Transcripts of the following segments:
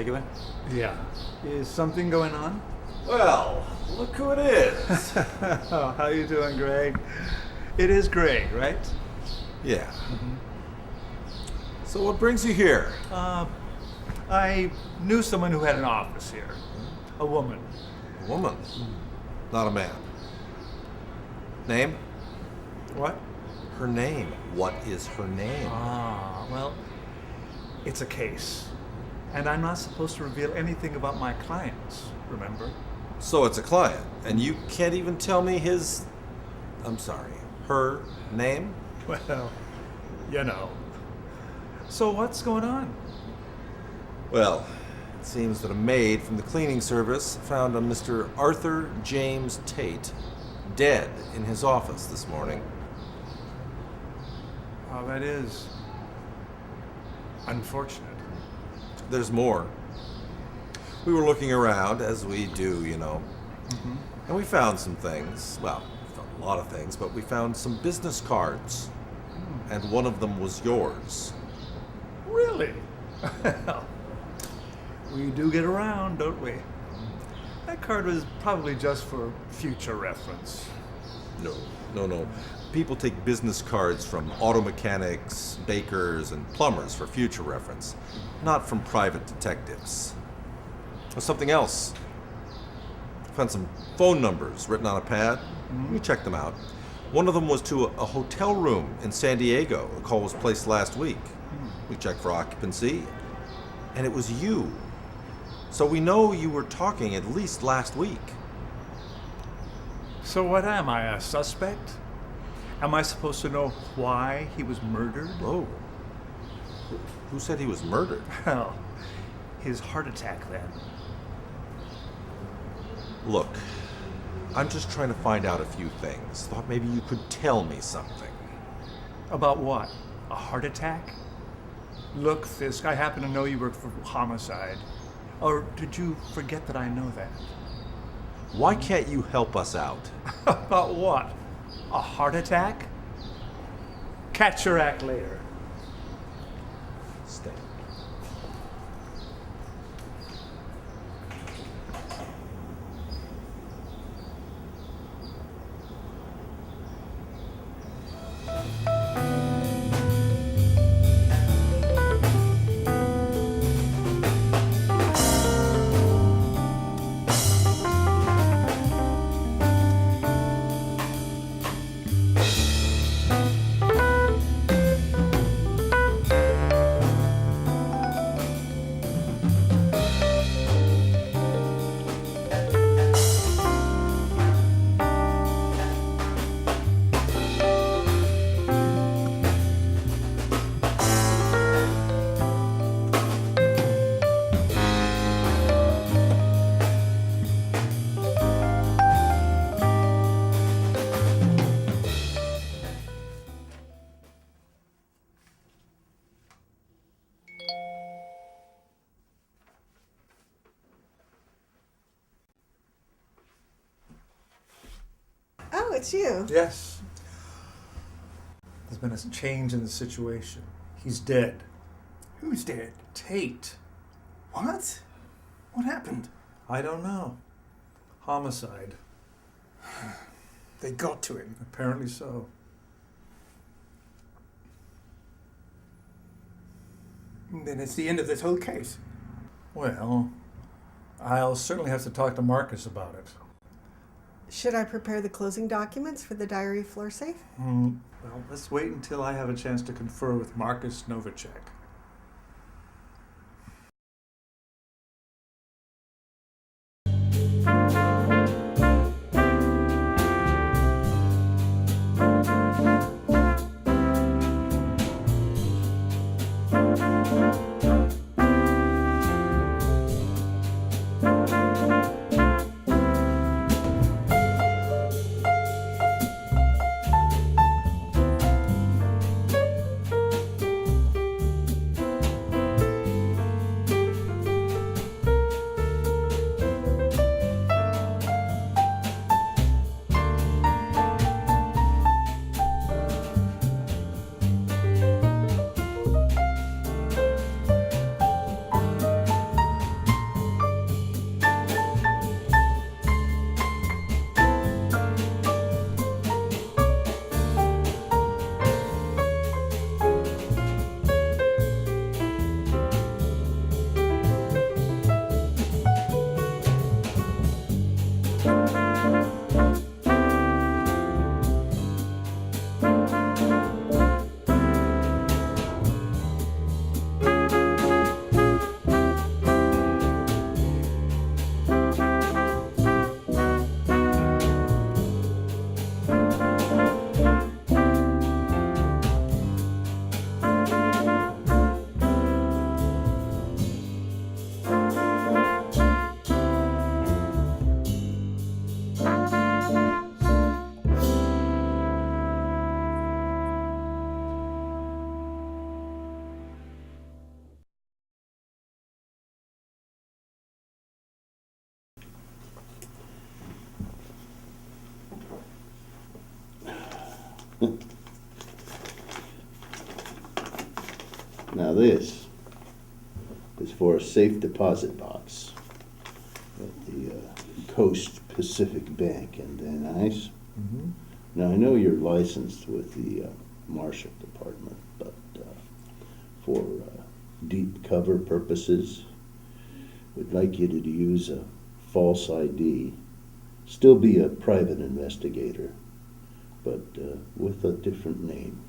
Take it away. Yeah. Is something going on? Well, look who it is. Oh, how you doing, Greg? It is Greg, right? Yeah. So what brings you here? I knew someone who had an office here. A woman. A woman, not a man. Name? What? Her name. What is her name? Well, it's a case. And I'm not supposed to reveal anything about my clients, remember? So it's a client, and you can't even tell me her name? Well, you know. So what's going on? Well, it seems that a maid from the cleaning service found a Mr. Arthur James Tate dead in his office this morning. Oh, that is unfortunate. There's more. We were looking around, as we do, you know. And we found some things. Well, we found a lot of things, but we found some business cards. And one of them was yours. Really? Well, we do get around, don't we? That card was probably just for future reference. No. People take business cards from auto mechanics, bakers, and plumbers for future reference, not from private detectives. Or something else. Found some phone numbers written on a pad. We checked them out. One of them was to a hotel room in San Diego. A call was placed last week. We checked for occupancy, and it was you. So we know you were talking at least last week. So what am I, a suspect? Am I supposed to know why he was murdered? Whoa. Who said he was murdered? Well, his heart attack then. Look, I'm just trying to find out a few things. Thought maybe you could tell me something. About what? A heart attack? Look, Fisk, I happen to know you work for homicide. Or did you forget that I know that? Why can't you help us out? About what? A heart attack? Catch your act later. Stay. Oh, it's you. Yes. There's been a change in the situation. He's dead. Who's dead? Tate. What? What happened? I don't know. Homicide. They got to him. Apparently so. Then it's the end of this whole case. Well, I'll certainly have to talk to Marcus about it. Should I prepare the closing documents for the diary floor safe? Well, let's wait until I have a chance to confer with Marcus Novacek. Now this is for a safe deposit box at the Coast Pacific Bank in Van Nuys. Now I know you're licensed with the Marshal Department, but for deep cover purposes, we'd like you to use a false ID. Still be a private investigator, but with a different name.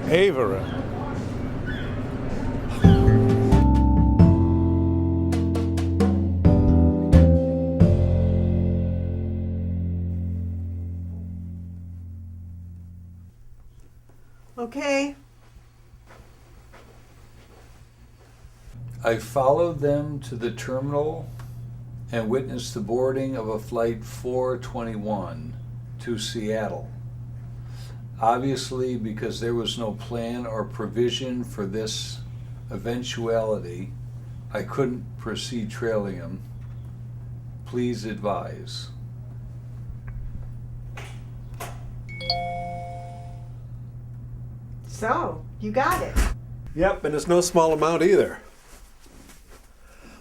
Avera. Okay. I followed them to the terminal and witnessed the boarding of a flight 421 to Seattle. Obviously, because there was no plan or provision for this eventuality, I couldn't proceed trailing him. Please advise. So, you got it. Yep, and it's no small amount either.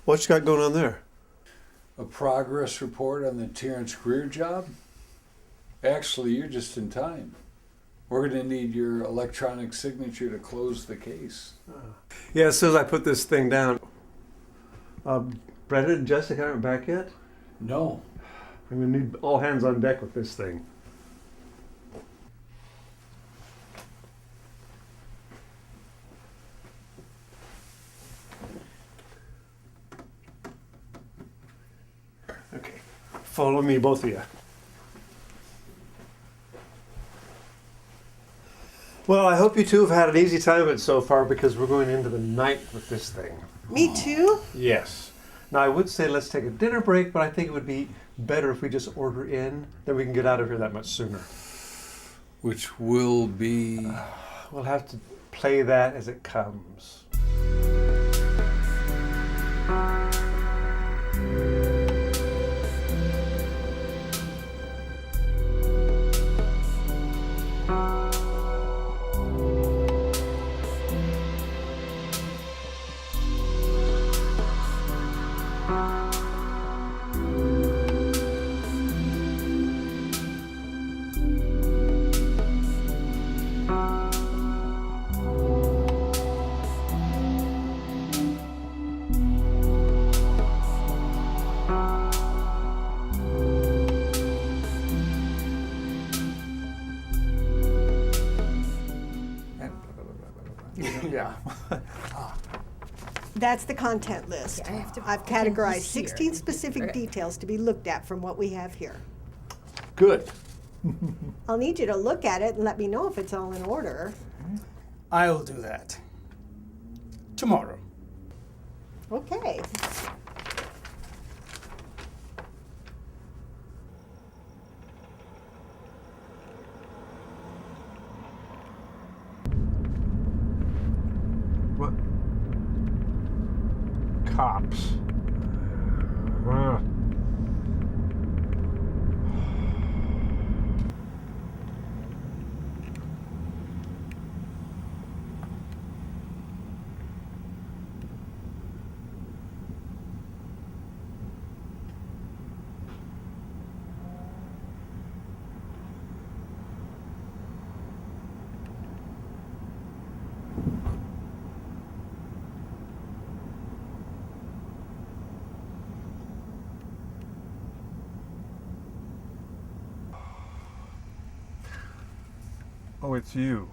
What you got going on there? A progress report on the Terrence Greer job? Actually, you're just in time. We're going to need your electronic signature to close the case. Yeah, as soon as I put this thing down. Brendan and Jessica aren't back yet? No. I'm gonna need all hands on deck with this thing. Okay, follow me, both of you. Well, I hope you two have had an easy time of it so far because we're going into the night with this thing. Me too? Yes. Now, I would say let's take a dinner break, but I think it would be better if we just order in, then we can get out of here that much sooner. Which will be... We'll have to play that as it comes. Yeah. That's the content list. Yeah, I have to I've put things categorized here. 16 specific Okay. details to be looked at from what we have here. Good. I'll need you to look at it and let me know if it's all in order. I'll do that. Tomorrow. Okay. What? Cops. Oh, it's you.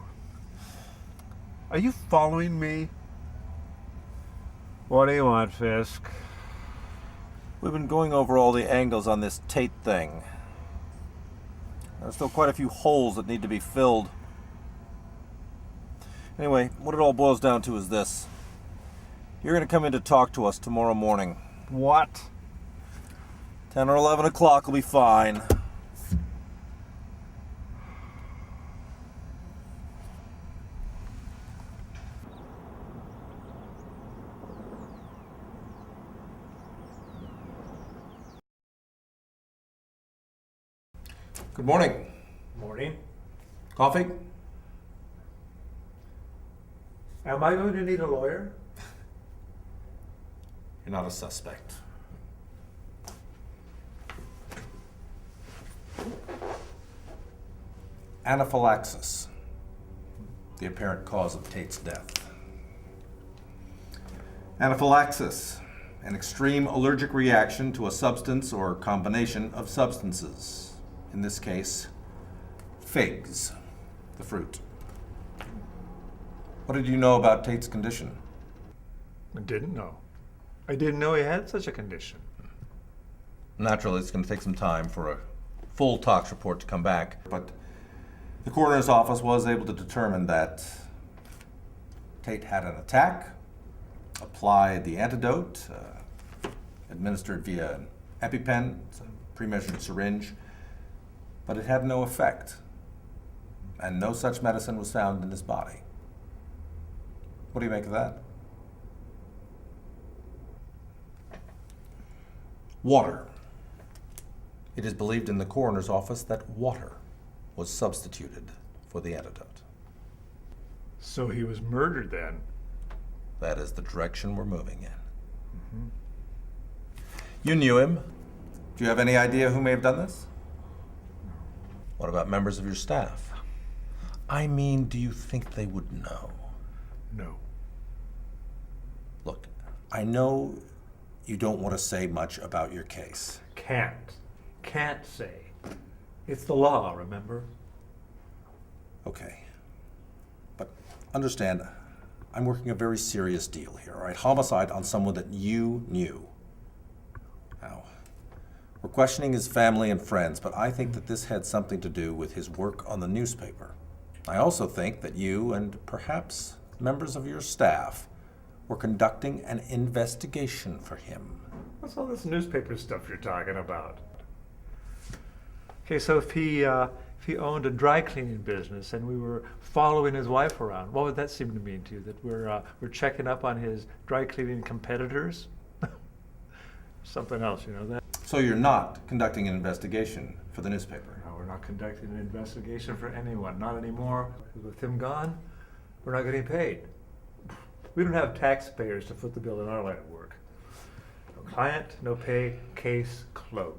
Are you following me? What do you want, Fisk? We've been going over all the angles on this Tate thing. There's still quite a few holes that need to be filled. Anyway, what it all boils down to is this. You're going to come in to talk to us tomorrow morning. What? 10 or 11 o'clock will be fine. Good morning. Morning. Coffee? Am I going to need a lawyer? You're not a suspect. Anaphylaxis, the apparent cause of Tate's death. Anaphylaxis, an extreme allergic reaction to a substance or combination of substances. In this case, figs, the fruit. What did you know about Tate's condition? I didn't know. I didn't know he had such a condition. Naturally, it's going to take some time for a full tox report to come back, but the coroner's office was able to determine that Tate had an attack, applied the antidote, administered via an EpiPen, it's a pre-measured syringe, but it had no effect, and no such medicine was found in his body. What do you make of that? Water. It is believed in the coroner's office that water was substituted for the antidote. So he was murdered then? That is the direction we're moving in. You knew him. Do you have any idea who may have done this? What about members of your staff? I mean, do you think they would know? No. Look, I know you don't want to say much about your case. Can't say. It's the law, remember? Okay. But understand, I'm working a very serious deal here, all right? Homicide on someone that you knew. Now, we're questioning his family and friends, but I think that this had something to do with his work on the newspaper. I also think that you and perhaps members of your staff were conducting an investigation for him. What's all this newspaper stuff you're talking about? Okay, so if he owned a dry cleaning business and we were following his wife around, what would that seem to mean to you? That we're checking up on his dry cleaning competitors? Something else, you know that? So you're not conducting an investigation for the newspaper? No, we're not conducting an investigation for anyone, not anymore. With him gone, we're not getting paid. We don't have taxpayers to foot the bill in our line of work. No client, no pay, case closed.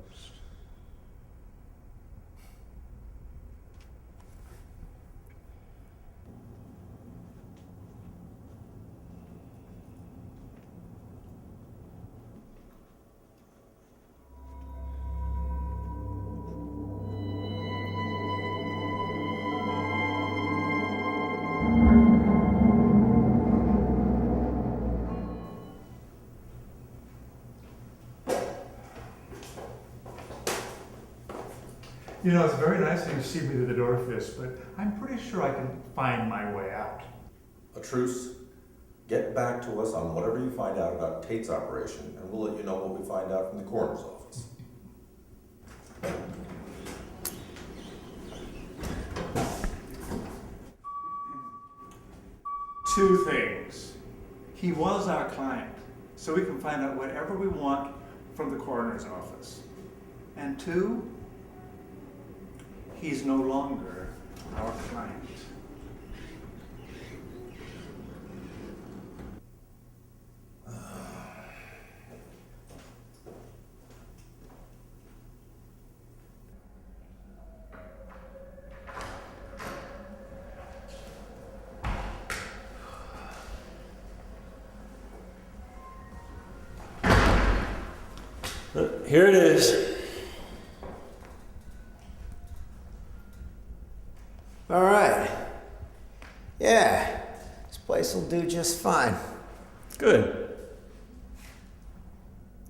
You know, it's very nice of you to see me to the door, Fist, but I'm pretty sure I can find my way out. A truce. Get back to us on whatever you find out about Tate's operation, and we'll let you know what we find out from the coroner's office. Two things. He was our client, so we can find out whatever we want from the coroner's office. And two, he's no longer our client. Here it is. All right. Yeah, this place will do just fine. Good.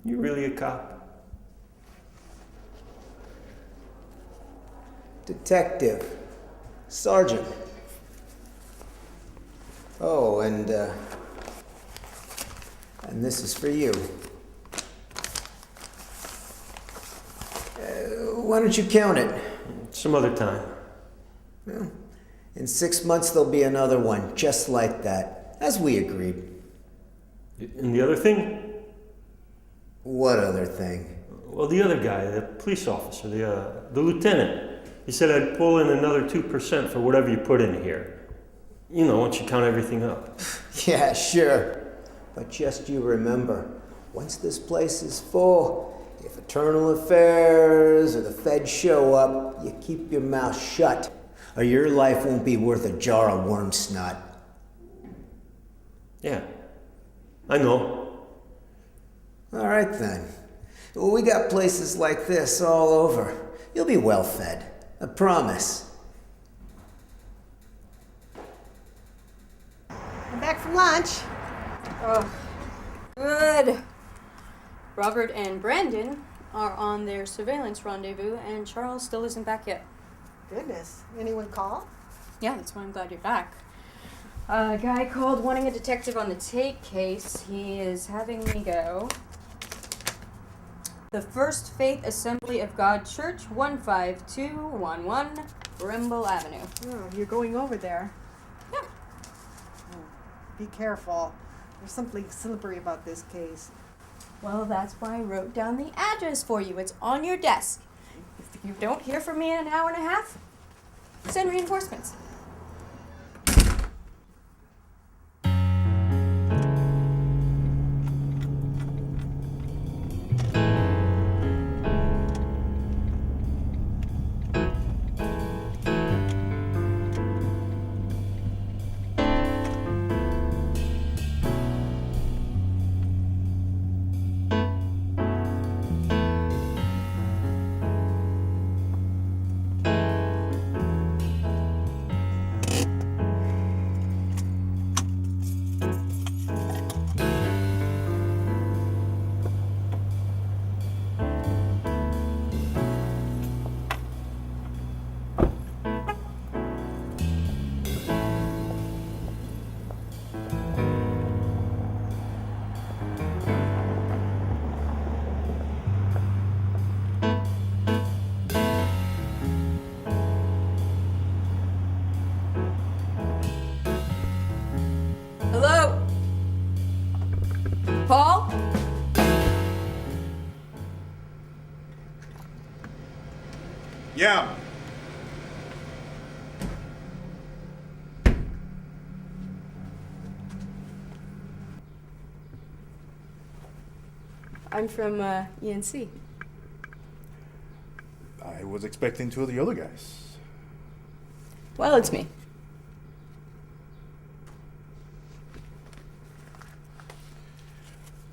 You really a cop? Detective. Sergeant. Oh, and this is for you. Why don't you count it? Some other time. Well, in 6 months there'll be another one, just like that, as we agreed. And the other thing? What other thing? Well, the other guy, the police officer, the lieutenant. You said I'd pull in another 2% for whatever you put in here. You know, once you count everything up. Yeah, sure. But just you remember, once this place is full, if Eternal Affairs or the Feds show up, you keep your mouth shut, or your life won't be worth a jar of worm snot. Yeah, I know. All right then. Well, we got places like this all over. You'll be well fed. I promise. I'm back from lunch. Oh, good. Robert and Brandon are on their surveillance rendezvous, and Charles still isn't back yet. Goodness. Anyone call? Yeah, that's why I'm glad you're back. A guy called wanting a detective on the Tate case. He is having me go. The First Faith Assembly of God Church, 15211 Brimble Avenue. Oh, you're going over there. Yeah. Oh, be careful. There's something slippery about this case. Well, that's why I wrote down the address for you. It's on your desk. If you don't hear from me in an hour and a half, send reinforcements. Hello? Paul? Yeah. I'm from ENC. I was expecting two of the other guys. Well, it's me.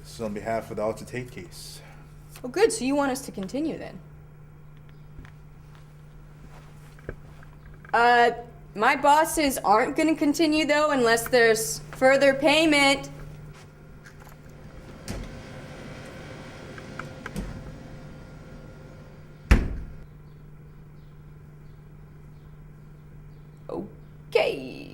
This is on behalf of the Alta Tate case. Oh, good. So you want us to continue then? My bosses aren't going to continue though unless there's further payment. Okay.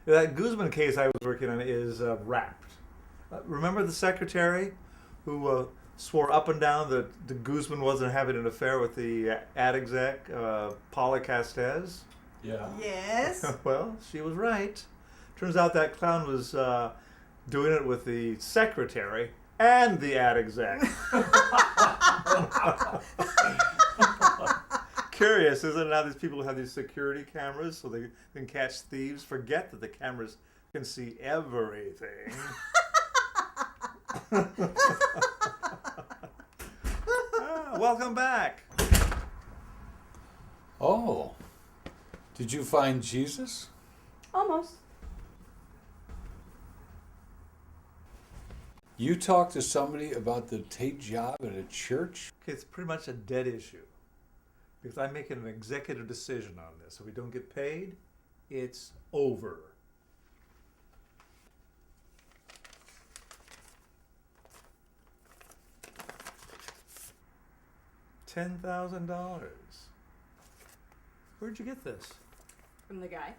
That Guzman case I was working on is wrapped. Remember the secretary who swore up and down that the Guzman wasn't having an affair with the ad exec, Paula Castez? Yeah. Yes. Well, she was right. Turns out that clown was doing it with the secretary and the ad exec. Curious, isn't it? Now these people have these security cameras so they can catch thieves. Forget that the cameras can see everything. Welcome back. Oh. Did you find Jesus? Almost. You talked to somebody about the Tate job at a church? Okay, it's pretty much a dead issue. Because I'm making an executive decision on this. If we don't get paid, it's over. $10,000. Where'd you get this? From the guy.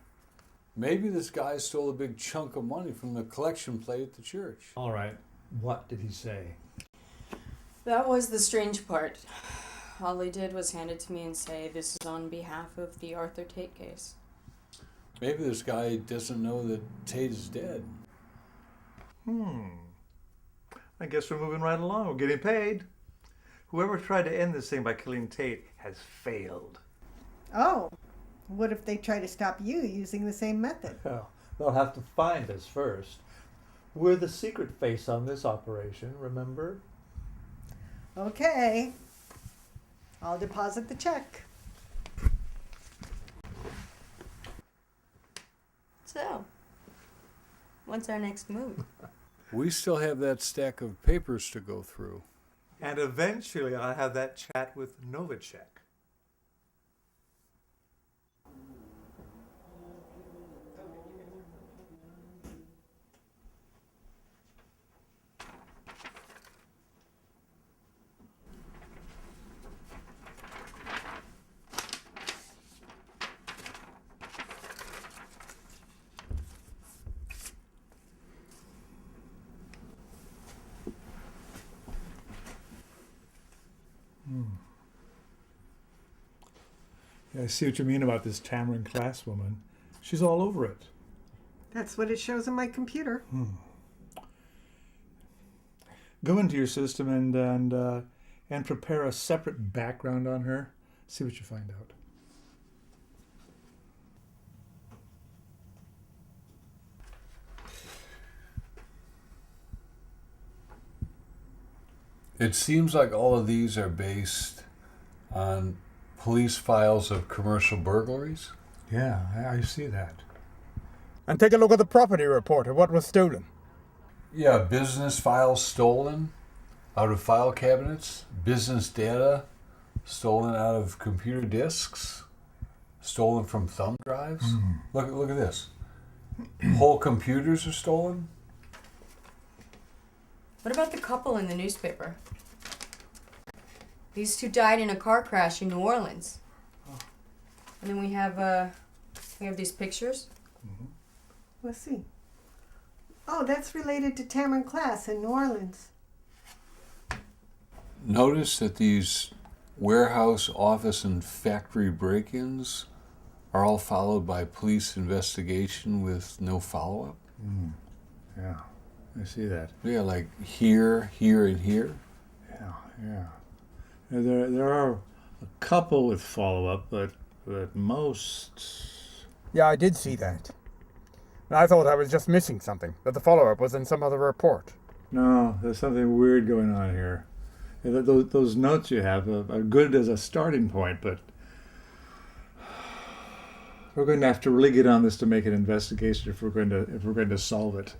Maybe this guy stole a big chunk of money from the collection plate at the church. All right. What did he say? That was the strange part. All he did was hand it to me and say, "This is on behalf of the Arthur Tate case." Maybe this guy doesn't know that Tate is dead. I guess we're moving right along. We're getting paid. Whoever tried to end this thing by killing Tate has failed. Oh, what if they try to stop you using the same method? Well, they'll have to find us first. We're the secret face on this operation, remember? Okay. I'll deposit the check. So, what's our next move? We still have that stack of papers to go through. And eventually I'll have that chat with Novacek. Yeah, I see what you mean about this Tamarin Class woman. She's all over it. That's what it shows on my computer. Go into your system and prepare a separate background on her. See what you find out. It seems like all of these are based on police files of commercial burglaries. Yeah, I see that. And take a look at the property report of what was stolen. Yeah, business files stolen out of file cabinets, business data stolen out of computer disks, stolen from thumb drives. Look at this. Whole computers are stolen. What about the couple in the newspaper? These two died in a car crash in New Orleans. And then we have these pictures. Let's see. Oh, that's related to Tamarin Class in New Orleans. Notice that these warehouse, office, and factory break-ins are all followed by police investigation with no follow-up. Yeah, I see that. Yeah, like here, here, and here. Yeah. There are a couple with follow-up, but most... Yeah, I did see that. And I thought I was just missing something, that the follow-up was in some other report. No, there's something weird going on here. Yeah, those notes you have are good as a starting point, but we're going to have to really get on this to make an investigation if we're going to solve it.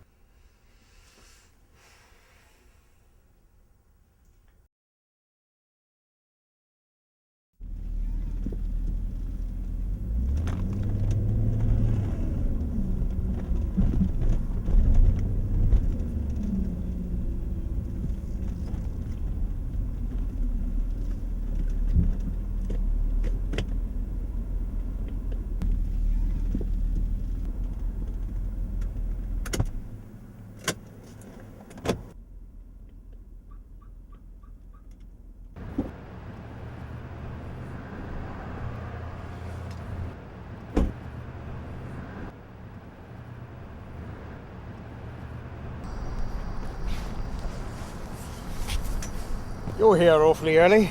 You're here awfully early.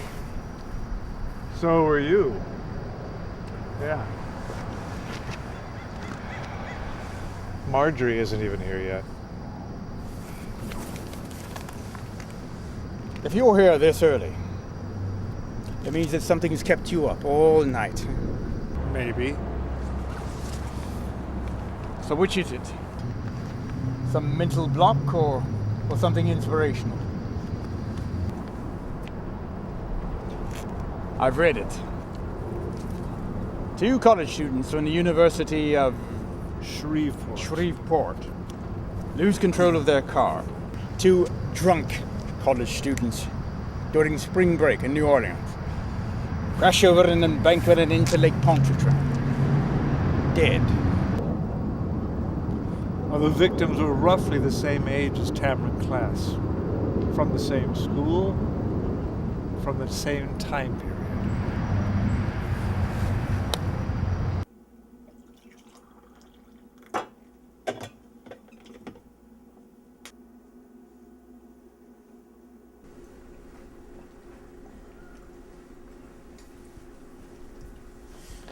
So are you. Yeah. Marjorie isn't even here yet. If you're here this early, it means that something's kept you up all night. Maybe. So which is it? Some mental block or something inspirational? I've read it. 2 college students from the University of Shreveport lose control of their car. 2 drunk college students during spring break in New Orleans. Crash over an embankment and into Lake Pontchartrain. Dead. Well, the victims were roughly the same age as Tamron Class, from the same school, from the same time period.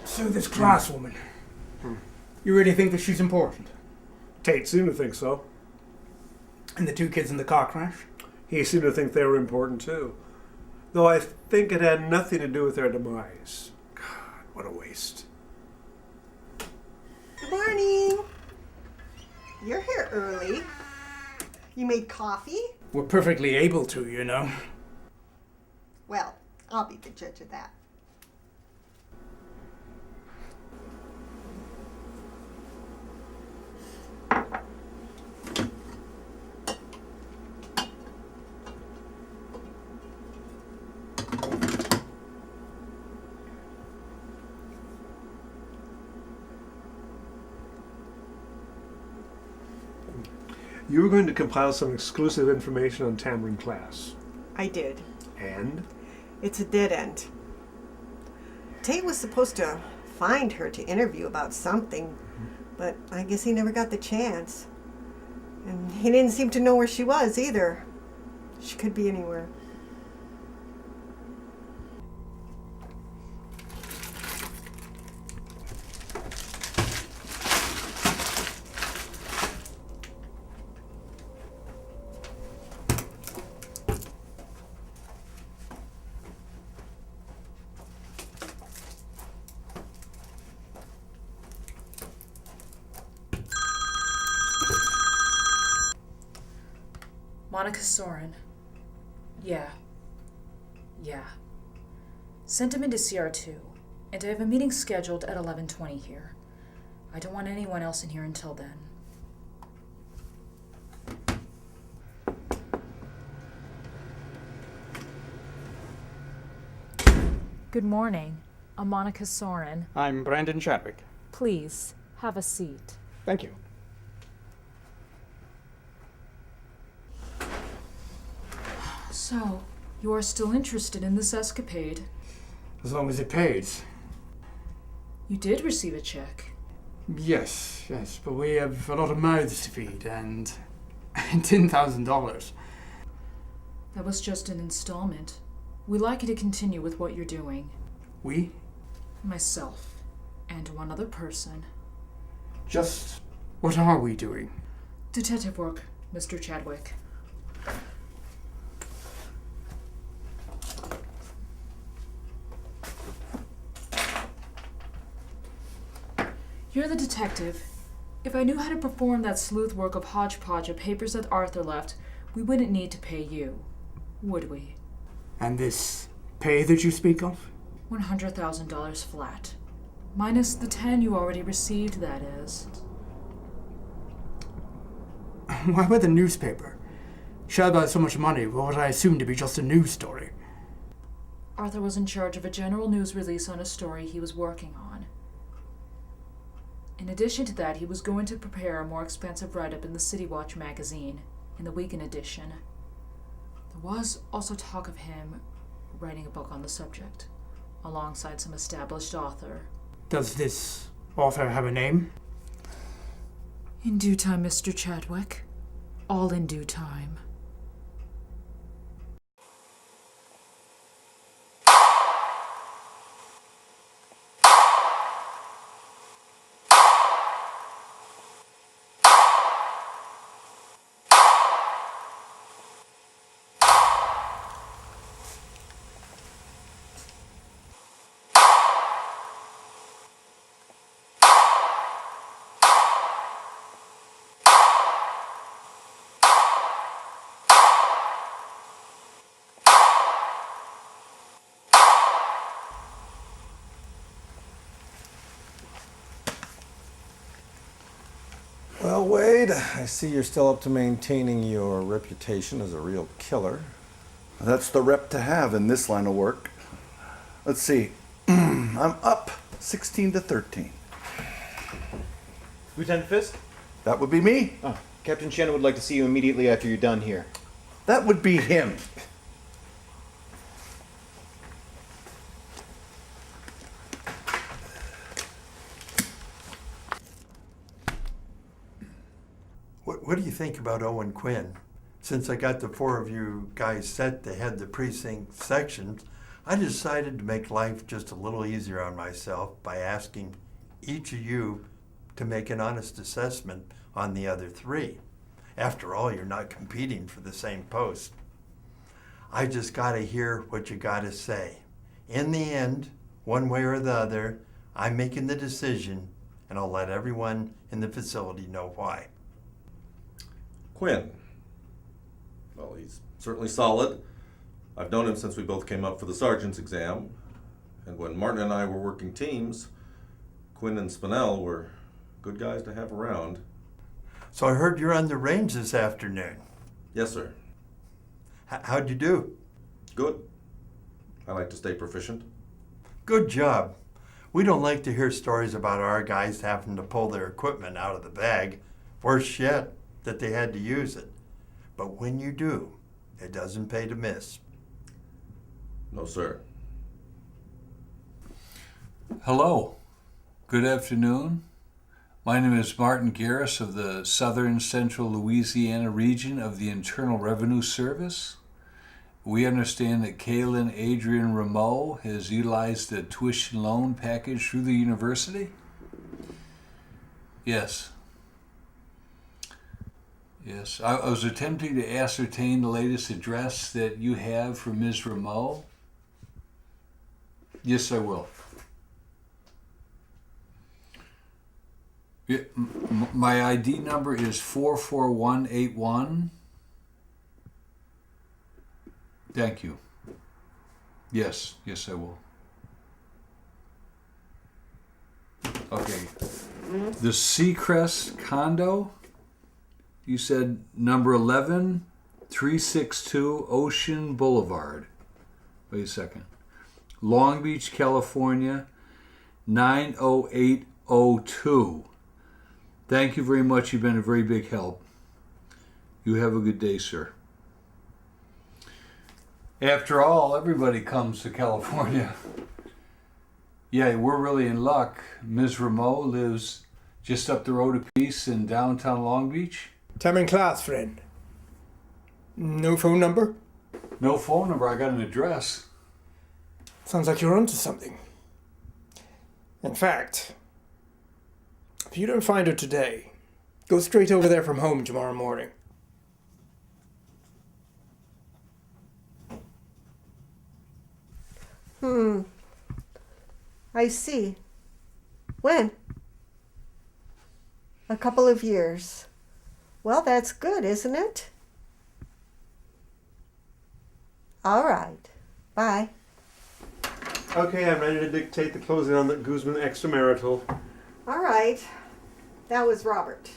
So this Class woman, you really think that she's important? Tate seemed to think so. And the two kids in the car crash? He seemed to think they were important too. Though I think it had nothing to do with their demise. God, what a waste. Good morning. You're here early. You made coffee? We're perfectly able to, you know. Well, I'll be the judge of that. You were going to compile some exclusive information on Tamron Class. I did. And? It's a dead end. Tate was supposed to find her to interview about something, but I guess he never got the chance. And he didn't seem to know where she was either. She could be anywhere. Monica Soren. Yeah. Sent him into CR2, and I have a meeting scheduled at 11:20 here. I don't want anyone else in here until then. Good morning. I'm Monica Soren. I'm Brandon Chadwick. Please, have a seat. Thank you. So, you are still interested in this escapade? As long as it pays. You did receive a check. Yes, but we have a lot of mouths to feed and $10,000. That was just an installment. We'd like you to continue with what you're doing. We? Myself. And one other person. Just what are we doing? Detective work, Mr. Chadwick. You're the detective. If I knew how to perform that sleuth work of hodgepodge of papers that Arthur left, we wouldn't need to pay you, would we? And this pay that you speak of? $100,000 flat. Minus the 10 you already received, that is. Why would the newspaper shell out so much money for what I assume to be just a news story? Arthur was in charge of a general news release on a story he was working on. In addition to that, he was going to prepare a more expensive write-up in the City Watch magazine, in the weekend edition. There was also talk of him writing a book on the subject, alongside some established author. Does this author have a name? In due time, Mr. Chadwick. All in due time. Well, Wade, I see you're still up to maintaining your reputation as a real killer. That's the rep to have in this line of work. Let's see. I'm up 16-13. Lieutenant Fisk? That would be me. Oh, Captain Shannon would like to see you immediately after you're done here. That would be him. What do you think about Owen Quinn? Since I got the four of you guys set to head the precinct sections, I decided to make life just a little easier on myself by asking each of you to make an honest assessment on the other three. After all, you're not competing for the same post. I just gotta hear what you gotta say. In the end, one way or the other, I'm making the decision, and I'll let everyone in the facility know why. Quinn. Well, he's certainly solid. I've known him since we both came up for the sergeant's exam. And when Martin and I were working teams, Quinn and Spinell were good guys to have around. So I heard you're on the range this afternoon. Yes, sir. How'd you do? Good. I like to stay proficient. Good job. We don't like to hear stories about our guys having to pull their equipment out of the bag. Worse yet, that they had to use it. But when you do, it doesn't pay to miss. No, sir. Hello. Good afternoon. My name is Martin Garris of the Southern Central Louisiana region of the Internal Revenue Service. We understand that Kaylin Adrian Rameau has utilized the tuition loan package through the university? Yes. Yes. I was attempting to ascertain the latest address that you have for Ms. Rameau. Yes, I will. Yeah, my ID number is 44181. Thank you. Yes, yes, I will. Okay. The Seacrest condo, you said number 11, 362 Ocean Boulevard. Wait a second. Long Beach, California, 90802. Thank you very much. You've been a very big help. You have a good day, sir. After all, everybody comes to California. Yeah, we're really in luck. Ms. Rameau lives just up the road a piece in downtown Long Beach. Time class, friend. No phone number? No phone number. I got an address. Sounds like you're onto something. In fact, if you don't find her today, go straight over there from home tomorrow morning. I see. When? A couple of years. Well, that's good, isn't it? All right. Bye. Okay, I'm ready to dictate the closing on the Guzman extramarital. All right. That was Robert.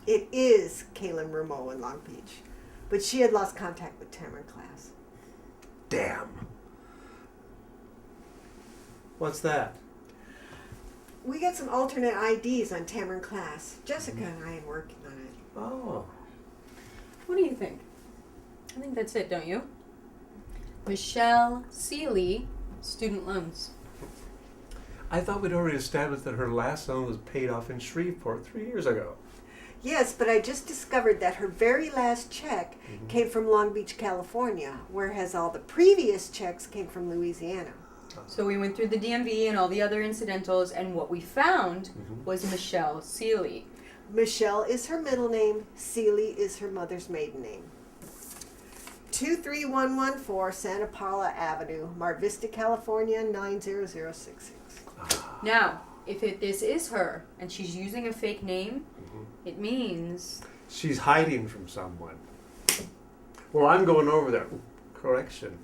It is Kaylin Rameau in Long Beach, but she had lost contact with Tamron Class. Damn. What's that? We got some alternate IDs on Tamron Class. Jessica and I are working on it. Oh. What do you think? I think that's it, don't you? Michelle Seeley, student loans. I thought we'd already established that her last loan was paid off in Shreveport 3 years ago. Yes, but I just discovered that her very last check came from Long Beach, California, whereas all the previous checks came from Louisiana. So we went through the DMV and all the other incidentals, and what we found was Michelle Seeley. Michelle is her middle name. Seeley is her mother's maiden name. 23114 Santa Paula Avenue, Mar Vista, California, 90066. Now, if this is her and she's using a fake name, it means She's hiding from someone. Well, I'm going over there. Correction.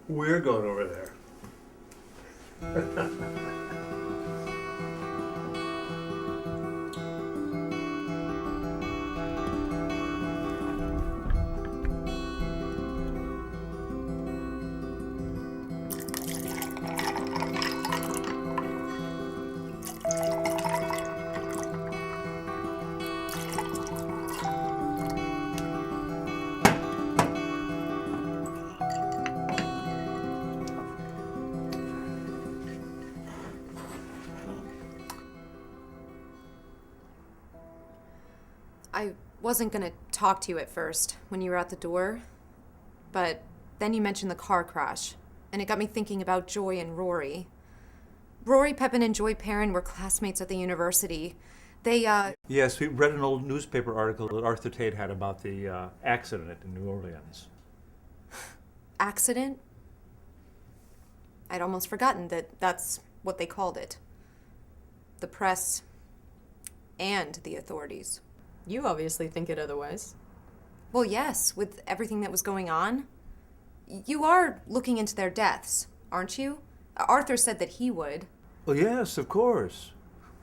We're going over there. I wasn't gonna talk to you at first when you were at the door, but then you mentioned the car crash, and it got me thinking about Joy and Rory. Rory Pepin and Joy Perrin were classmates at the university. They, Yes, we read an old newspaper article that Arthur Tate had about the accident in New Orleans. Accident? I'd almost forgotten that that's what they called it. The press and the authorities. You obviously think it otherwise. Well, yes, with everything that was going on. You are looking into their deaths, aren't you? Arthur said that he would. Well, yes, of course.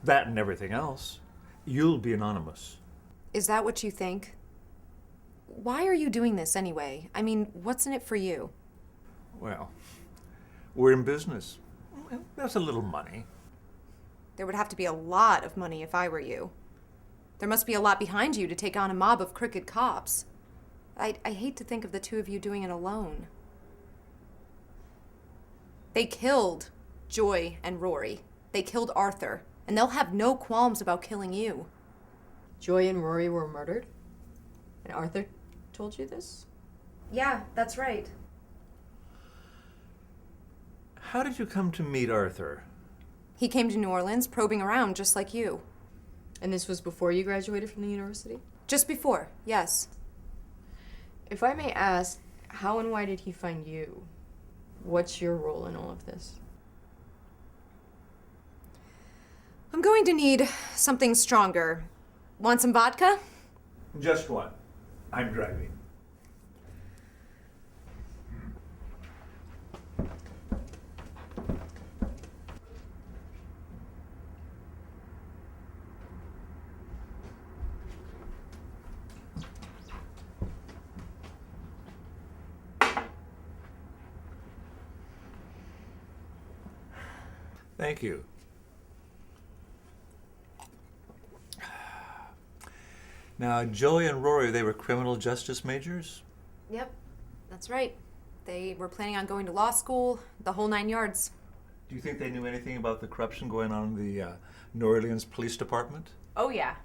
That and everything else. You'll be anonymous. Is that what you think? Why are you doing this anyway? I mean, what's in it for you? Well, we're in business. Well, there's a little money. There would have to be a lot of money if I were you. There must be a lot behind you to take on a mob of crooked cops. I hate to think of the two of you doing it alone. They killed Joy and Rory. They killed Arthur. And they'll have no qualms about killing you. Joy and Rory were murdered? And Arthur told you this? Yeah, that's right. How did you come to meet Arthur? He came to New Orleans probing around just like you. And this was before you graduated from the university? Just before, yes. If I may ask, how and why did he find you? What's your role in all of this? I'm going to need something stronger. Want some vodka? Just one. I'm driving. Thank you. Now, Joey and Rory, they were criminal justice majors? Yep, that's right. They were planning on going to law school, the whole 9 yards. Do you think they knew anything about the corruption going on in the New Orleans Police Department? Oh, yeah.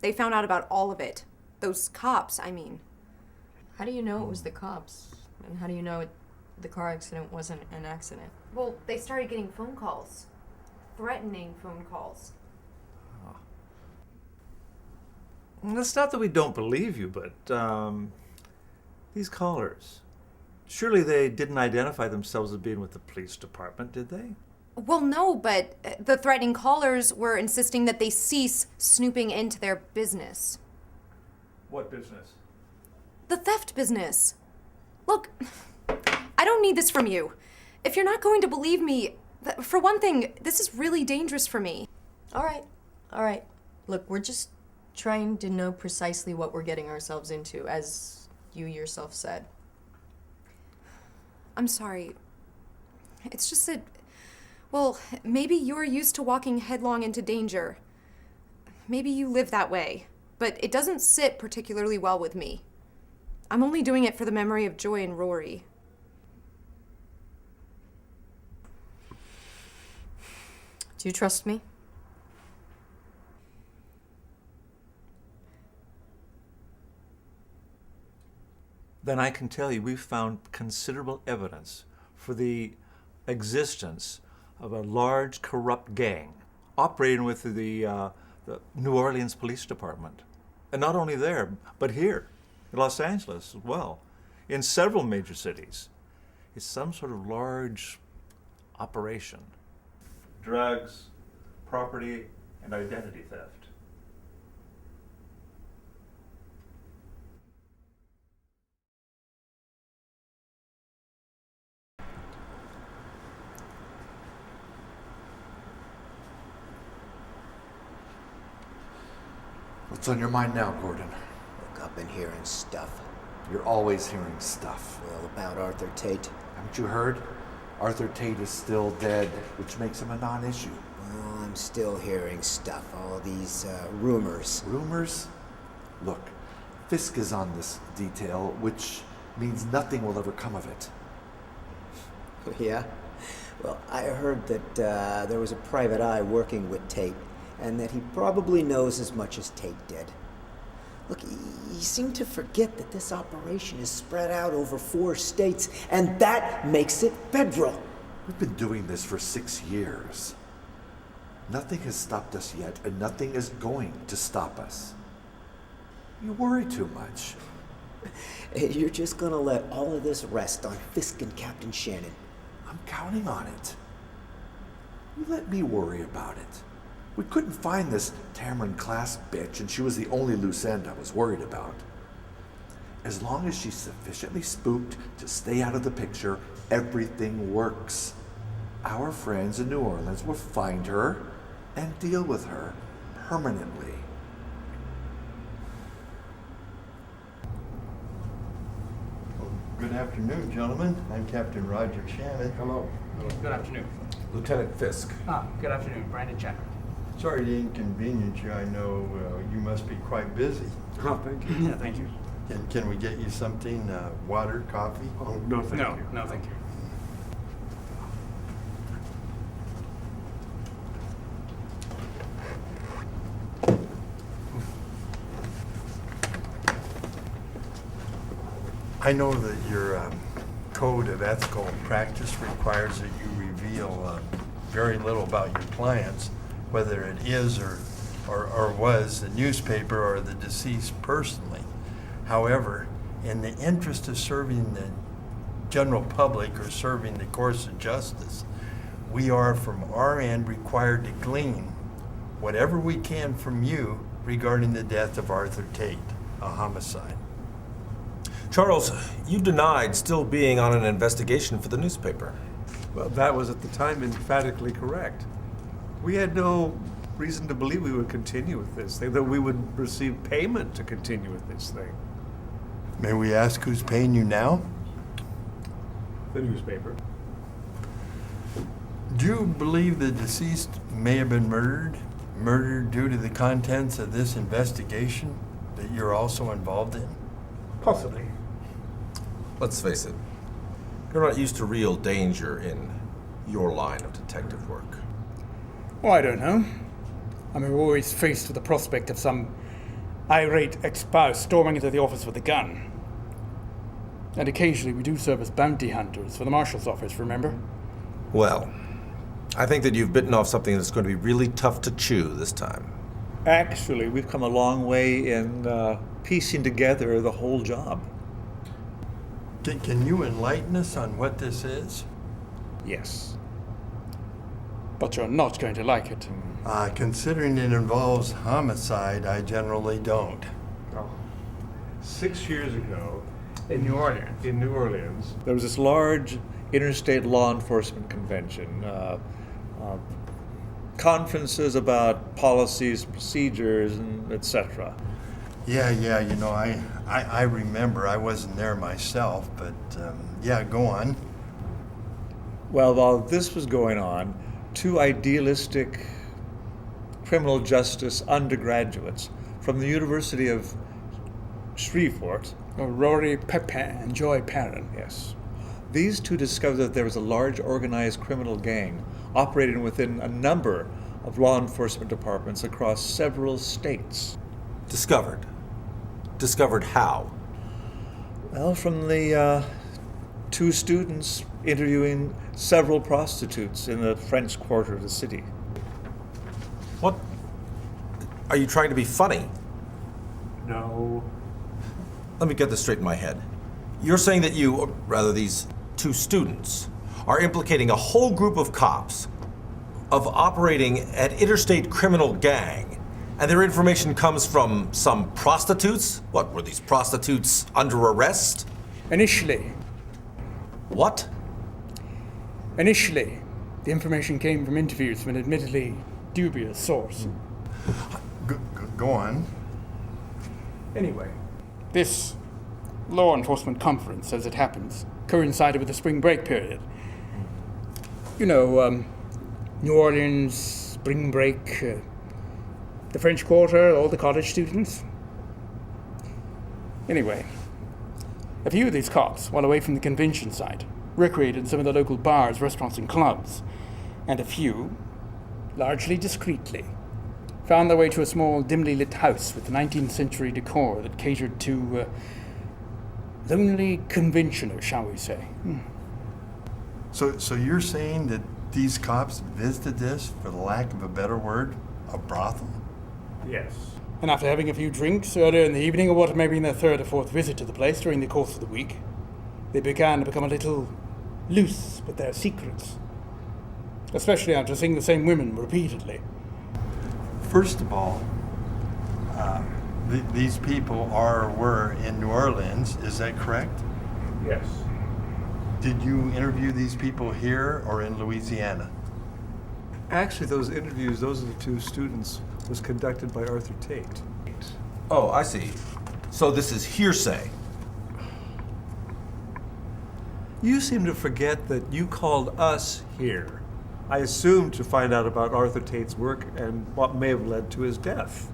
They found out about all of it. Those cops, I mean. How do you know it was the cops? And how do you know the car accident wasn't an accident? Well, they started getting phone calls. Threatening phone calls. Well, it's not that we don't believe you, but these callers, surely they didn't identify themselves as being with the police department, did they? Well, no, but the threatening callers were insisting that they cease snooping into their business. What business? The theft business. Look, I don't need this from you. If you're not going to believe me, for one thing, this is really dangerous for me. All right. Look, we're just trying to know precisely what we're getting ourselves into, as you yourself said. I'm sorry. It's just that, well, maybe you're used to walking headlong into danger. Maybe you live that way, but it doesn't sit particularly well with me. I'm only doing it for the memory of Joy and Rory. Do you trust me? Then I can tell you we've found considerable evidence for the existence of a large corrupt gang operating with the New Orleans Police Department. And not only there, but here, in Los Angeles as well, in several major cities. It's some sort of large operation. Drugs, property, and identity theft. What's on your mind now, Gordon? Look, I've been hearing stuff. You're always hearing stuff. Well, about Arthur Tate. Haven't you heard? Arthur Tate is still dead, which makes him a non-issue. Well, I'm still hearing stuff. All these rumors. Rumors? Look, Fisk is on this detail, which means nothing will ever come of it. Yeah? Well, I heard that there was a private eye working with Tate, and that he probably knows as much as Tate did. Look, you seem to forget that this operation is spread out over 4 states, and that makes it federal. We've been doing this for 6 years. Nothing has stopped us yet, and nothing is going to stop us. You worry too much. You're just gonna let all of this rest on Fisk and Captain Shannon. I'm counting on it. You let me worry about it. We couldn't find this Tamron class bitch, and she was the only loose end I was worried about. As long as she's sufficiently spooked to stay out of the picture, everything works. Our friends in New Orleans will find her and deal with her permanently. Good afternoon, gentlemen. I'm Captain Roger Shannon. Hello. Good afternoon. Lieutenant Fisk. Good afternoon, Brandon Chadwick. Sorry to inconvenience you. I know you must be quite busy. Oh, thank you. Yeah, thank you. Can we get you something? Water, coffee? Oh, no, thank you. No, thank you. I know that your code of ethical practice requires that you reveal very little about your clients, whether it is or was the newspaper or the deceased personally. However, in the interest of serving the general public or serving the course of justice, we are from our end required to glean whatever we can from you regarding the death of Arthur Tate, a homicide. Charles, you denied still being on an investigation for the newspaper. Well, that was at the time emphatically correct. We had no reason to believe we would continue with this thing, that we would receive payment to continue with this thing. May we ask who's paying you now? The newspaper. Do you believe the deceased may have been murdered? Murdered due to the contents of this investigation that you're also involved in? Possibly. Let's face it, you're not used to real danger in your line of detective work. Well, I don't know. I mean, we're always faced with the prospect of some irate ex-spouse storming into the office with a gun. And occasionally we do serve as bounty hunters for the marshal's office, remember? Well, I think that you've bitten off something that's going to be really tough to chew this time. Actually, we've come a long way in piecing together the whole job. Can you enlighten us on what this is? Yes. But you're not going to like it. Considering it involves homicide, I generally don't. Oh. 6 years ago, in New Orleans, there was this large interstate law enforcement convention. Conferences about policies, procedures, and etc. Yeah, you know, I remember. I wasn't there myself, but yeah, go on. Well, while this was going on, 2 idealistic criminal justice undergraduates from the University of Shreveport, Rory Pepin and Joy Perrin. Yes. These 2 discovered that there was a large organized criminal gang operating within a number of law enforcement departments across several states. Discovered? Discovered how? Well, from the 2 students interviewing several prostitutes in the French Quarter of the city. What? Are you trying to be funny? No. Let me get this straight in my head. You're saying that you, or rather these 2 students, are implicating a whole group of cops of operating an interstate criminal gang, and their information comes from some prostitutes? What, were these prostitutes under arrest? Initially. What? Initially, the information came from interviews from an admittedly dubious source. Go on. Anyway, this law enforcement conference, as it happens, coincided with the spring break period. You know, New Orleans, spring break, the French Quarter, all the college students. Anyway, a few of these cops, while away from the convention site, recreated in some of the local bars, restaurants, and clubs. And a few, largely discreetly, found their way to a small, dimly lit house with 19th century decor that catered to lonely conventioners, shall we say. So you're saying that these cops visited this, for the lack of a better word, a brothel? Yes. And after having a few drinks earlier in the evening, or what may be their third or fourth visit to the place during the course of the week, they began to become a little loose with their secrets. Especially after seeing the same women repeatedly. First of all, these people were in New Orleans, is that correct? Yes. Did you interview these people here or in Louisiana? Actually, those interviews, those are the two students, was conducted by Arthur Tate. Oh, I see. So this is hearsay. You seem to forget that you called us here. I assumed to find out about Arthur Tate's work and what may have led to his death.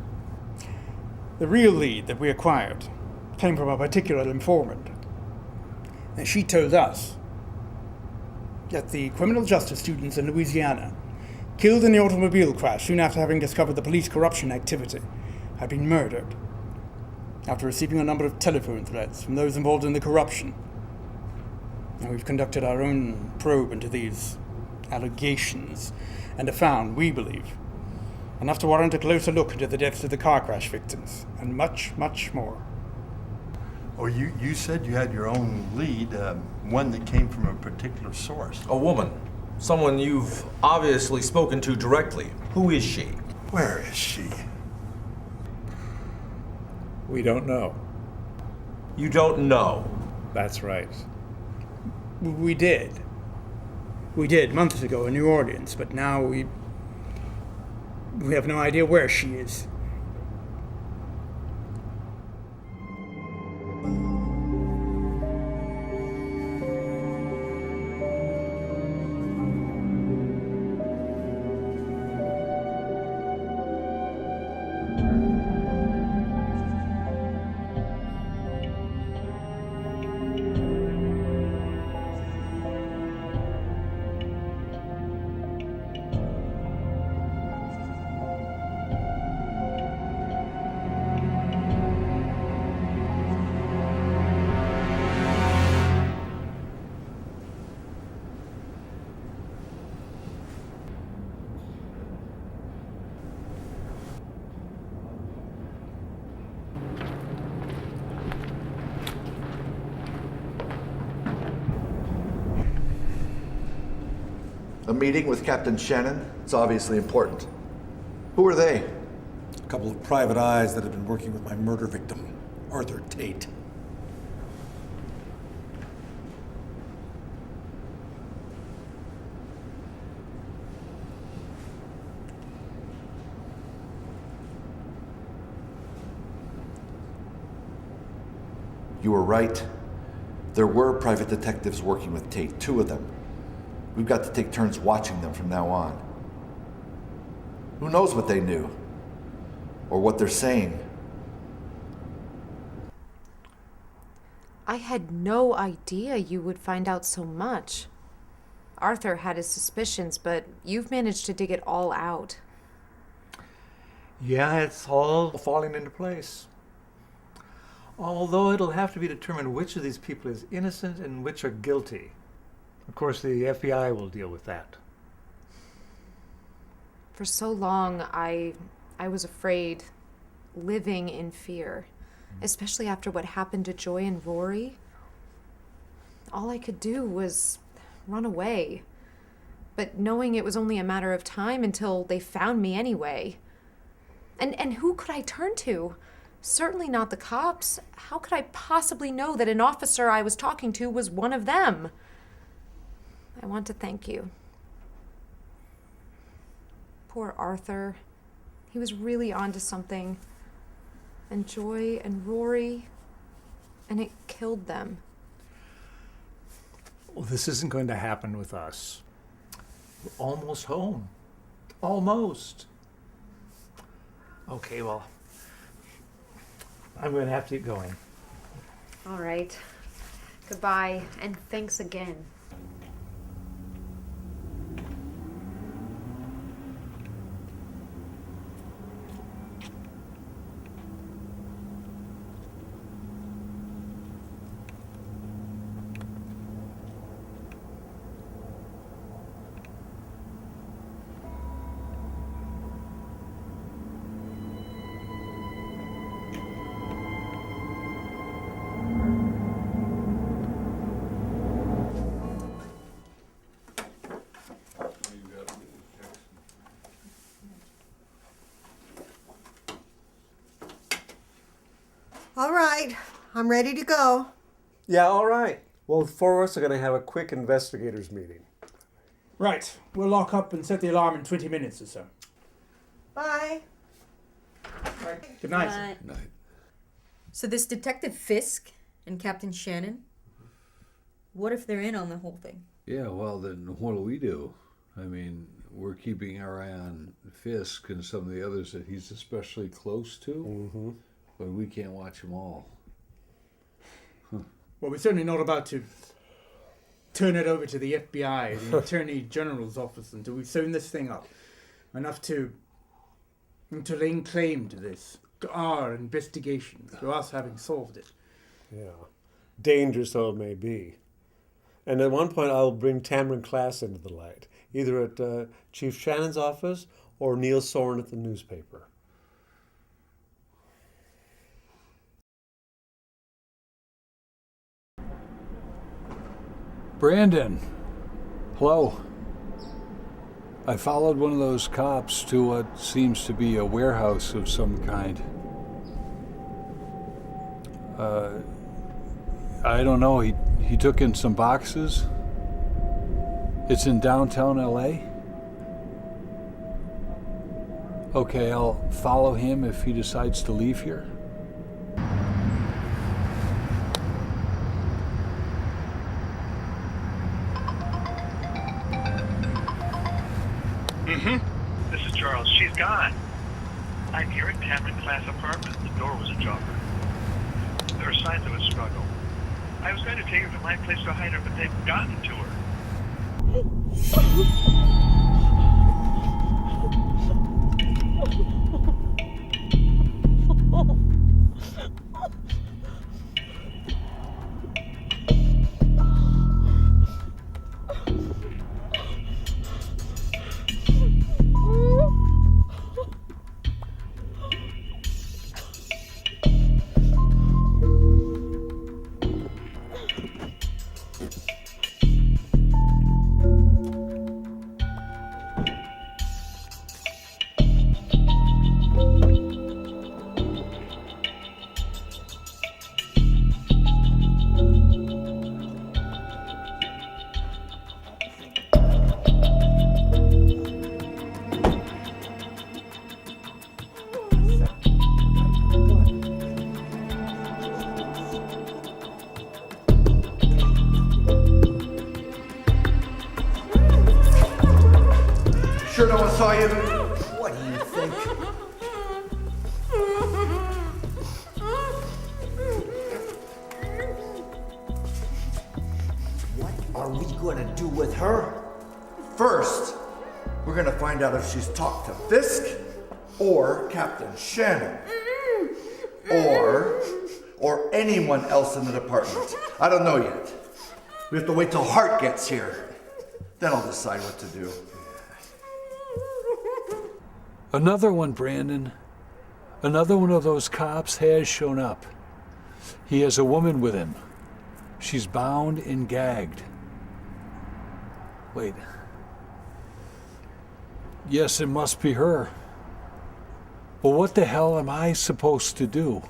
The real lead that we acquired came from a particular informant. And she told us that the criminal justice students in Louisiana, killed in the automobile crash soon after having discovered the police corruption activity, had been murdered after receiving a number of telephone threats from those involved in the corruption. And we've conducted our own probe into these allegations and have found, we believe, enough to warrant a closer look into the deaths of the car crash victims, and much, much more. Oh, you said you had your own lead, one that came from a particular source. A woman. Someone you've obviously spoken to directly. Who is she? Where is she? We don't know. You don't know? That's right. We did. We did months ago in New Orleans, but now we have no idea where she is. A meeting with Captain Shannon? It's obviously important. Who are they? A couple of private eyes that have been working with my murder victim, Arthur Tate. You were right. There were private detectives working with Tate, 2 of them. We've got to take turns watching them from now on. Who knows what they knew? Or what they're saying? I had no idea you would find out so much. Arthur had his suspicions, but you've managed to dig it all out. Yeah, it's all falling into place. Although it'll have to be determined which of these people is innocent and which are guilty. Of course, the FBI will deal with that. For so long, I was afraid, living in fear, especially after what happened to Joy and Rory. All I could do was run away, but knowing it was only a matter of time until they found me anyway. And who could I turn to? Certainly not the cops. How could I possibly know that an officer I was talking to was one of them? I want to thank you. Poor Arthur. He was really onto something. And Joy and Rory, and it killed them. Well, this isn't going to happen with us. We're almost home. Almost. Okay, well, I'm going to have to get going. All right. Goodbye, and thanks again. All right, I'm ready to go. Yeah, all right. Well, the four of us are going to have a quick investigators meeting. Right, we'll lock up and set the alarm in 20 minutes or so. Bye. Good night. Good night. So this Detective Fisk and Captain Shannon, what if they're in on the whole thing? Yeah, well, then what do we do? I mean, we're keeping our eye on Fisk and some of the others that he's especially close to, but we can't watch them all. Well, we're certainly not about to turn it over to the FBI, the Attorney General's office, until we've sewn this thing up enough to lay claim to this, to our investigation, to us having solved it. Yeah. Dangerous though it may be. And at one point, I'll bring Tamron Class into the light, either at Chief Shannon's office or Neil Soren at the newspaper. Brandon, hello. I followed one of those cops to what seems to be a warehouse of some kind. I don't know, he took in some boxes. It's in downtown LA? Okay, I'll follow him if he decides to leave here. This is Charles. She's gone. I'm here at Tamron Class apartment. The door was ajar. There are signs of a struggle. I was going to take her to my place to hide her, but they've gotten to her. Sure no one saw you? What do you think? What are we gonna do with her? First, we're gonna find out if she's talked to Fisk or Captain Shannon. Or anyone else in the department. I don't know yet. We have to wait till Hart gets here. Then I'll decide what to do. Another one, Brandon. Another one of those cops has shown up. He has a woman with him. She's bound and gagged. Wait. Yes, it must be her. Well, what the hell am I supposed to do?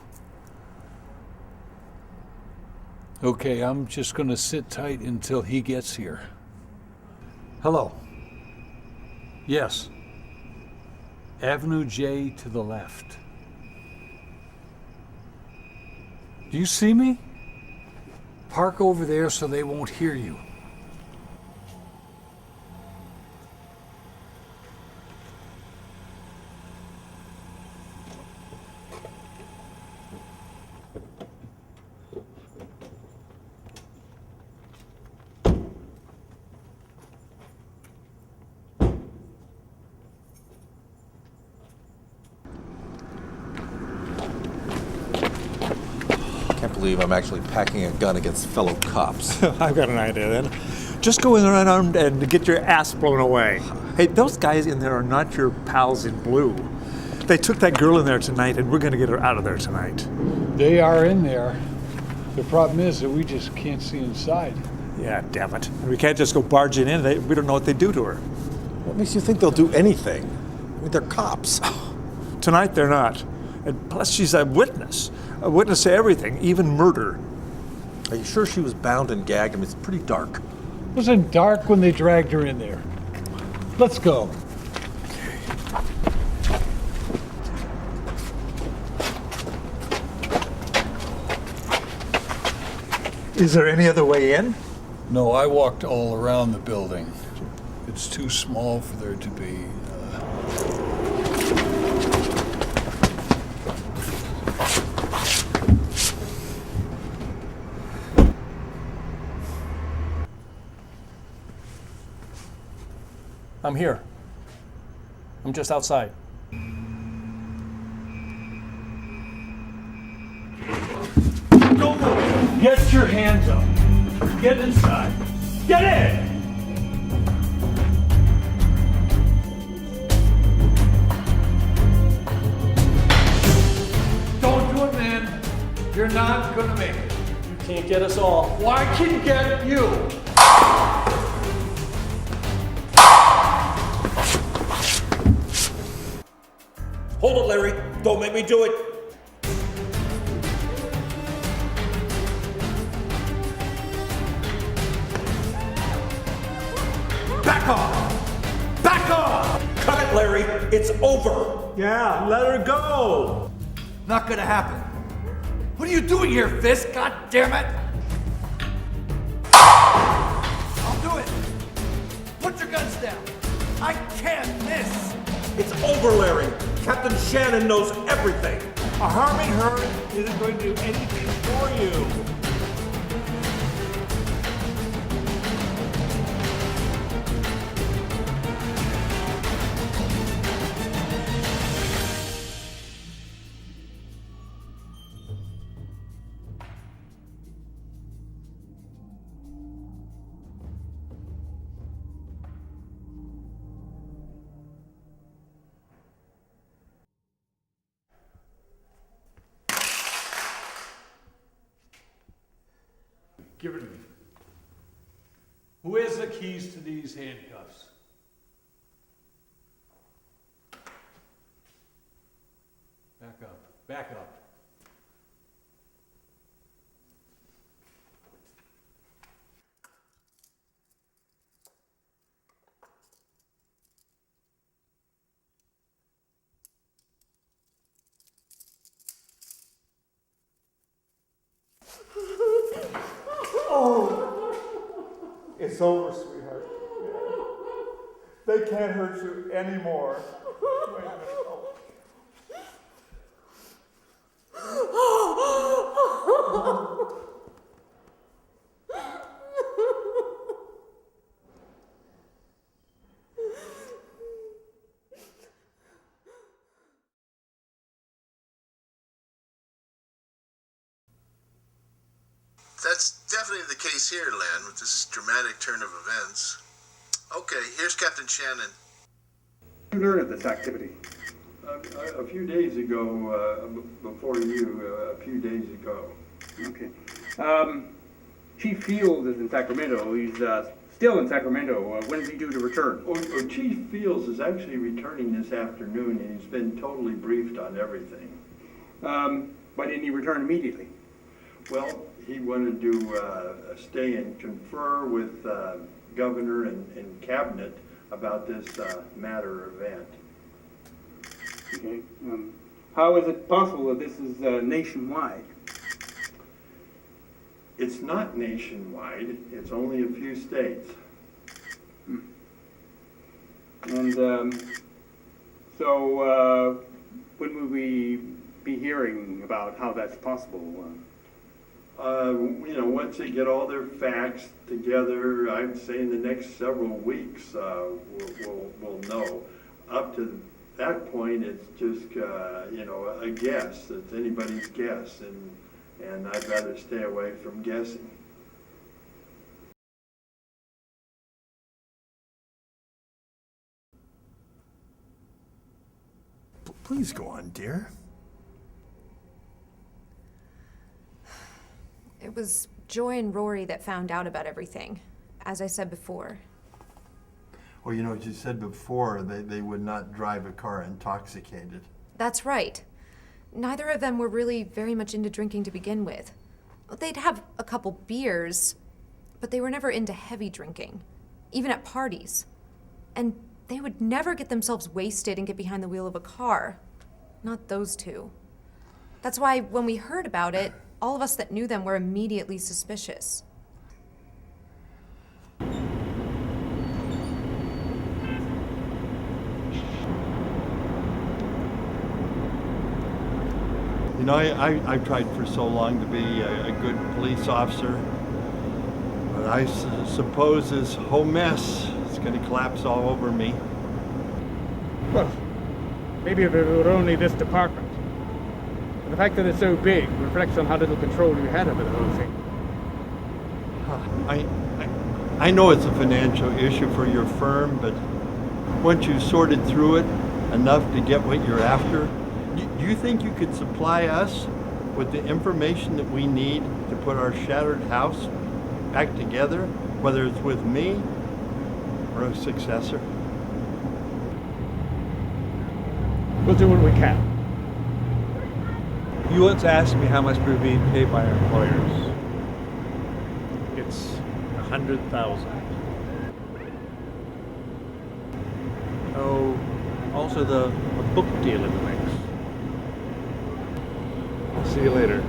Okay, I'm just gonna sit tight until he gets here. Hello. Yes. Avenue J to the left. Do you see me? Park over there so they won't hear you. Can't believe I'm actually packing a gun against fellow cops. I've got an idea then. Just go in there and get your ass blown away. Hey, those guys in there are not your pals in blue. They took that girl in there tonight, and we're going to get her out of there tonight. They are in there. The problem is that we just can't see inside. Yeah, damn it. We can't just go barging in. We don't know what they do to her. What makes you think they'll do anything? I mean, they're cops. Tonight they're not. And plus, she's a witness to everything, even murder. Are you sure she was bound and gagged? I mean, it's pretty dark. It wasn't dark when they dragged her in there. Let's go. Is there any other way in? No, I walked all around the building. It's too small for there to be. I'm here. I'm just outside. Get your hands up. Get inside. Get in! Don't do it, man. You're not gonna make it. You can't get us all. Well, I can get you. Hold it, Larry. Don't make me do it. Back off! Back off! Cut it, Larry. It's over. Yeah, let her go. Not gonna happen. What are you doing here, Fisk? God damn it! I'll do it. Put your guns down. I can't miss. It's over, Larry. Captain Shannon knows everything. Harming her isn't going to do anything for you. Give it to me. Who has the keys to these handcuffs? Back up. Back up. Oh, it's over, sweetheart. They can't hurt you anymore. Wait a minute. That's definitely the case here, Len, with this dramatic turn of events. Okay, here's Captain Shannon. You learned of this activity? A few days ago, before you, a few days ago. Okay. Chief Fields is in Sacramento. He's still in Sacramento. When's he due to return? Chief Fields is actually returning this afternoon, and he's been totally briefed on everything. Why didn't he return immediately? Well, he wanted to stay and confer with Governor and Cabinet about this matter event. Okay. How is it possible that this is nationwide? It's not nationwide. It's only a few states. And so when will we be hearing about how that's possible? Once they get all their facts together, I'd say in the next several weeks, we'll know. Up to that point, it's just, a guess. It's anybody's guess, and I'd rather stay away from guessing. Please go on, dear. It was Joy and Rory that found out about everything, as I said before. Well, as you said before, they would not drive a car intoxicated. That's right. neither of them were really very much into drinking to begin with. They'd have a couple beers, but they were never into heavy drinking, even at parties. And they would never get themselves wasted and get behind the wheel of a car. Not those two. That's why when we heard about it, all of us that knew them were immediately suspicious. You know, I've tried for so long to be a good police officer, but I suppose this whole mess is going to collapse all over me. Well, maybe if it were only this department. The fact that it's so big reflects on how little control you had over the whole thing. I know it's a financial issue for your firm, but once you've sorted through it enough to get what you're after, do you think you could supply us with the information that we need to put our shattered house back together, whether it's with me or a successor? We'll do what we can. You once asked me how much we were being paid by our employers. It's 100,000. Oh, also a book deal in the mix. I'll see you later.